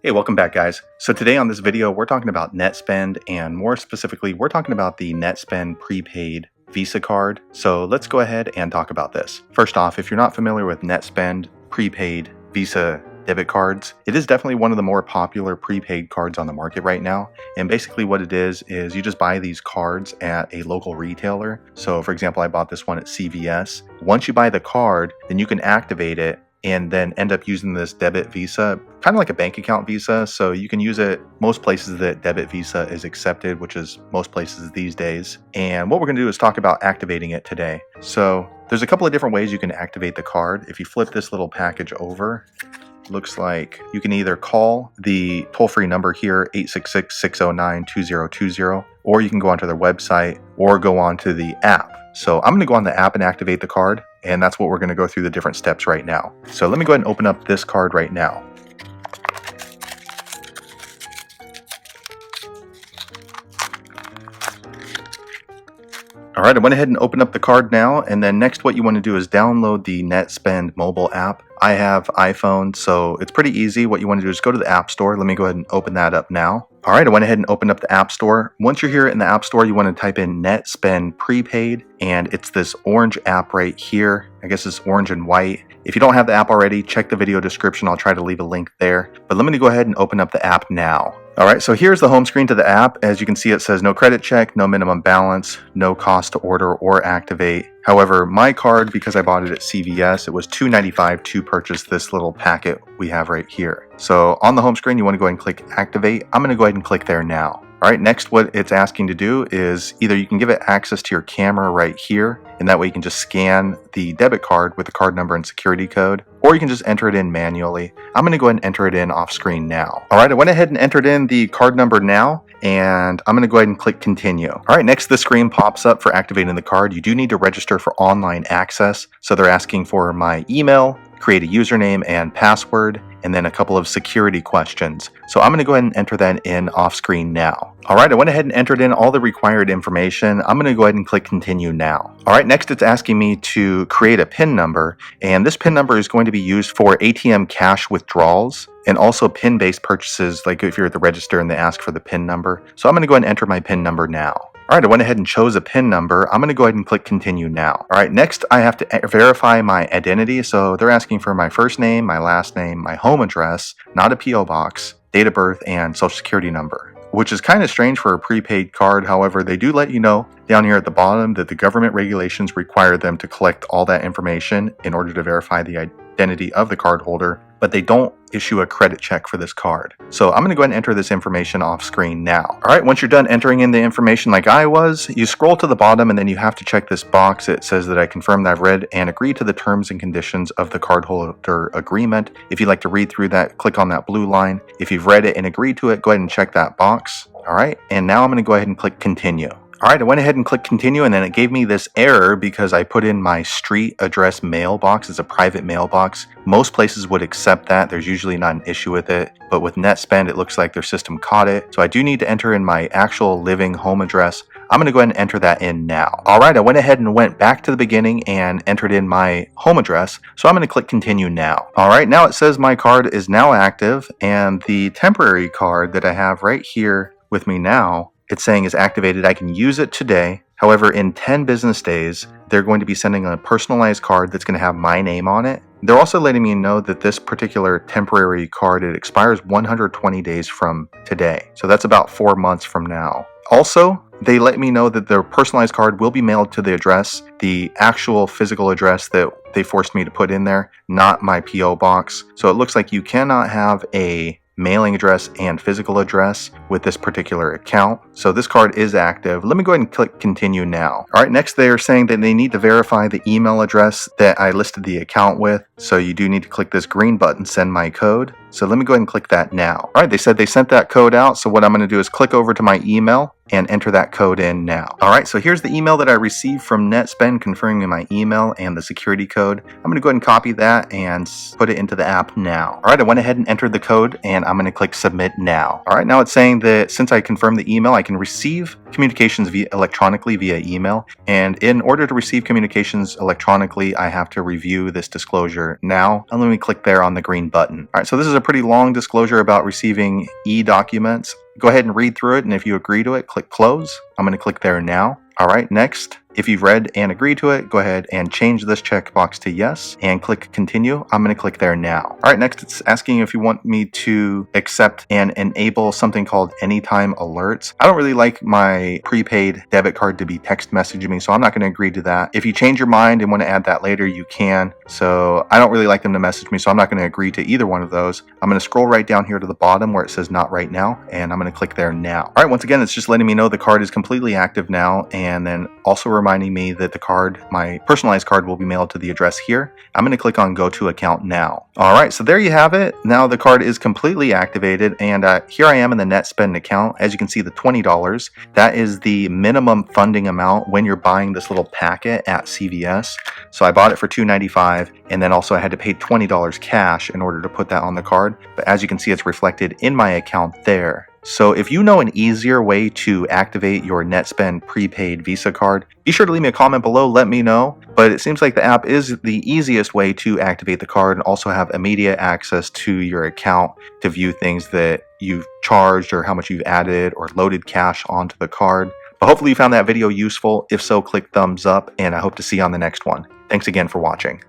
Hey, welcome back, guys. So today on this video, we're talking about Netspend, and more specifically, we're talking about the Netspend Prepaid Visa card. So let's go ahead and talk about this. First off, if you're not familiar with Netspend Prepaid Visa debit cards, it is definitely one of the more popular prepaid cards on the market right now. And basically what it is you just buy these cards at a local retailer. So for example, I bought this one at CVS. Once you buy the card, then you can activate it and then end up using this debit Visa, kind of like a bank account Visa. So you can use it most places that debit Visa is accepted, which is most places these days. And what we're gonna do is talk about activating it today. So there's a couple of different ways you can activate the card. If you flip this little package over, looks like you can either call the toll-free number here, 866-609-2020, or you can go onto their website or go onto the app. So I'm gonna go on the app and activate the card, and that's what we're gonna go through the different steps right now. So let me go ahead and open up this card right now. All right, I went ahead and opened up the card now, and then next what you want to do is download the Netspend mobile app. I have iPhone, so it's pretty easy. What you want to do is go to the App Store. Let me go ahead and open that up now. All right, I went ahead and opened up the App Store. Once you're here in the App Store, you want to type in Netspend Prepaid, and it's this orange app right here. I guess it's orange and white. If you don't have the app already, check the video description. I'll try to leave a link there. But let me go ahead and open up the app now. All right, so here's the home screen to the app. As you can see, it says no credit check, no minimum balance, no cost to order or activate. However, my card, because I bought it at CVS, it was $2.95 to purchase this little packet we have right here. So on the home screen, you want to go ahead and click activate. I'm going to go ahead and click there now. All right, next what it's asking to do is either you can give it access to your camera right here, and that way you can just scan the debit card with the card number and security code, or you can just enter it in manually. I'm going to go ahead and enter it in off screen now. All right, I went ahead and entered in the card number now, and I'm going to go ahead and click continue. All right, next the screen pops up for activating the card. You do need to register for online access. So they're asking for my email, create a username and password, and then a couple of security questions. So I'm going to go ahead and enter that in off screen now. All right, I went ahead and entered in all the required information. I'm going to go ahead and click continue now. All right, next it's asking me to create a PIN number, and this PIN number is going to be used for ATM cash withdrawals and also PIN-based purchases, like if you're at the register and they ask for the PIN number. So I'm going to go ahead and enter my PIN number now. All right, I went ahead and chose a PIN number. I'm going to go ahead and click continue now. All right, next I have to verify my identity. So they're asking for my first name, my last name, my home address, not a PO box, date of birth, and social security number, which is kind of strange for a prepaid card. However, they do let you know down here at the bottom that the government regulations require them to collect all that information in order to verify the identity of the cardholder, but they don't issue a credit check for this card. So I'm going to go ahead and enter this information off screen now. All right, once you're done entering in the information like I was, you scroll to the bottom and then you have to check this box. It says that I confirm that I've read and agree to the terms and conditions of the cardholder agreement. If you'd like to read through that, click on that blue line. If you've read it and agreed to it, go ahead and check that box. All right, and now I'm going to go ahead and click continue. All right, I went ahead and clicked continue, and then it gave me this error because I put in my street address mailbox. It's a private mailbox. Most places would accept that. There's usually not an issue with it, but with Netspend, it looks like their system caught it. So I do need to enter in my actual living home address. I'm going to go ahead and enter that in now. All right, I went ahead and went back to the beginning and entered in my home address. So I'm going to click continue now. All right, now it says my card is now active, and the temporary card that I have right here with me now, it's saying is activated. I can use it today. However, in 10 business days, they're going to be sending a personalized card that's going to have my name on it. They're also letting me know that this particular temporary card, it expires 120 days from today. So that's about 4 months from now. Also, they let me know that their personalized card will be mailed to the address, the actual physical address that they forced me to put in there, not my PO box. So it looks like you cannot have a mailing address and physical address with this particular account. So this card is active. Let me go ahead and click continue now. All right, next they are saying that they need to verify the email address that I listed the account with. So you do need to click this green button, send my code. So let me go ahead and click that now. All right, they said they sent that code out. So what I'm going to do is click over to my email and enter that code in now. All right, so here's the email that I received from Netspend confirming my email and the security code. I'm going to go ahead and copy that and put it into the app now. All right, I went ahead and entered the code, and I'm going to click submit now. All right, now it's saying that since I confirmed the email, I can receive communications electronically via email. And in order to receive communications electronically, I have to review this disclosure now. And let me click there on the green button. All right, so this is a pretty long disclosure about receiving e-documents. Go ahead and read through it, and if you agree to it, click close. I'm going to click there now. All right, next, if you've read and agreed to it, go ahead and change this checkbox to yes and click continue. I'm going to click there now. All right, next it's asking if you want me to accept and enable something called anytime alerts. I don't really like my prepaid debit card to be text messaging me, so I'm not going to agree to that. If you change your mind and want to add that later, you can. So I don't really like them to message me, so I'm not going to agree to either one of those. I'm going to scroll right down here to the bottom where it says not right now, and I'm going to click there now. All right, once again, it's just letting me know the card is completely active now, and then also reminding me that the card, my personalized card, will be mailed to the address here. I'm going to click on go to account now. All right, so there you have it. Now the card is completely activated, and here I am in the Netspend account. As you can see, the $20, that is the minimum funding amount when you're buying this little packet at CVS. So I bought it for $2.95, and then also I had to pay $20 cash in order to put that on the card. But as you can see, it's reflected in my account there. So if you know an easier way to activate your Netspend prepaid Visa card, be sure to leave me a comment below, let me know. But it seems like the app is the easiest way to activate the card and also have immediate access to your account to view things that you've charged or how much you've added or loaded cash onto the card. But hopefully you found that video useful. If so, click thumbs up, and I hope to see you on the next one. Thanks again for watching.